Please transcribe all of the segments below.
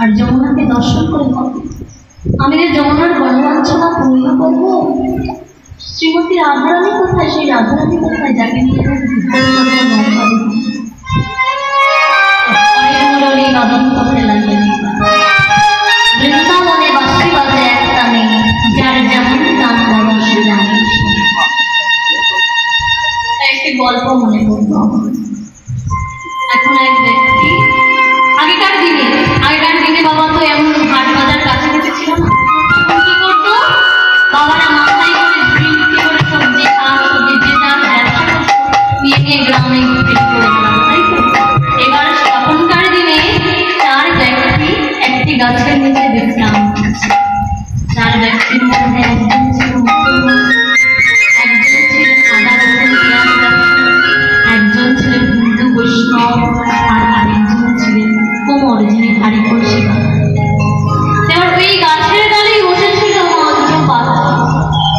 আর যমুনাকে দর্শন করে আমি যে যমুনার গণবাঞ্ছনা পূর্ণ করব। শ্রীমতী রাধারানী কোথায়? সেই রাধারানী কোথায় যাকে নিয়ে নদন করতে লাগলেন। বৃন্দাবনে বাঁশি বাজে এক টানে, যার যেমন গান বড় সে জানে। একটি গল্প মনে করব। এখন এক ব্যক্তি আগেকার দিনে বাবা তো এমন হাট বাজার কাছে কাছে ছিল না। কি করতো বাবারা মাথায় করে ঝুড়ি করে সবজি শাক সবজি যে যার ব্যবসা করতো নিয়ে নিয়ে গ্রামে বিক্রি করে দিলাম, তাই তো? এবার তখনকার দিনে চার ব্যক্তি একটি গাছের নিচে বিশ্রাম করছে। চার ব্যক্তির মধ্যে একজন ছিল মুসলমান, একজন ছিল সাদা রকম পেঁয়াজ ব্যবসা, একজন ছিলেন হিন্দু বৈষ্ণব, আর আরেকজন ছিলেন কোমর, যিনি হাড়ি কলসি বানান। এবার ওই গাছের ডালেই বসেছিল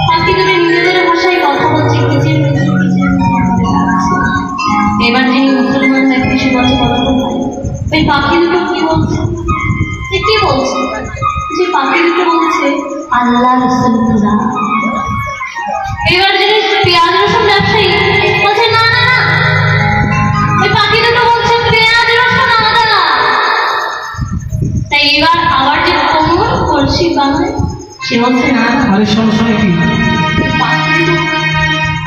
পাখি দুটো নিজেদের ভাষায় কথা বলছে, কিচির মিচির কিচির মিচির। এবার যিনি মুসলমান ব্যক্তি সে বলছে কথা বলছে, ওই পাখি দুটো কি বলছে? সে কি বলছে? যে পাখি দুটো বলছে আল্লাহ রসুল খুদা। এবার যিনি পেঁয়াজ রসুন ব্যবসায়ী বলছে না না না, ওই পাখি দুটো বলছে পেঁয়াজ রসুন আদা। তাই এবার আবার যে কোমর কলসি বানায় সে বলছে না। আরে সমস্যা কি?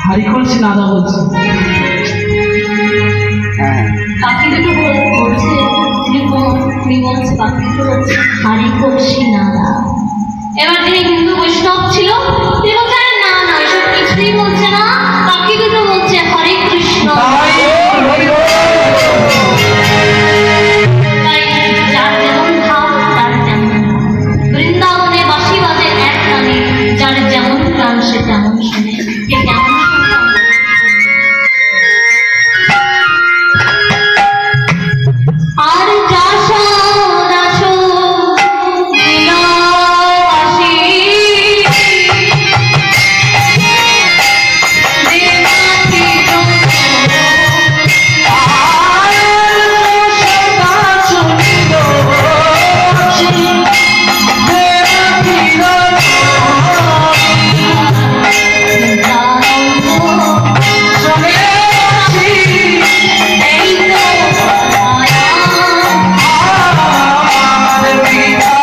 হাড়ি কলসি না আদা বলছে। পাখি দুটো বলছে তিনি বলছে পাখি দুটো বলছে হাড়ি কলসি না আদা। এবার যিনি হিন্দু বৈষ্ণব ছিল তিনি বলছে না না, এসব কিছুই বলছে না, পাখি দুটো বলছে হরে কৃষ্ণ। বৃন্দাবনে বাঁশি বাজে এক টানে, যার যেমন গান সে তেমন শুনে। কেমন আর যাসো যাসো বিলাসী দেবাতি বিনা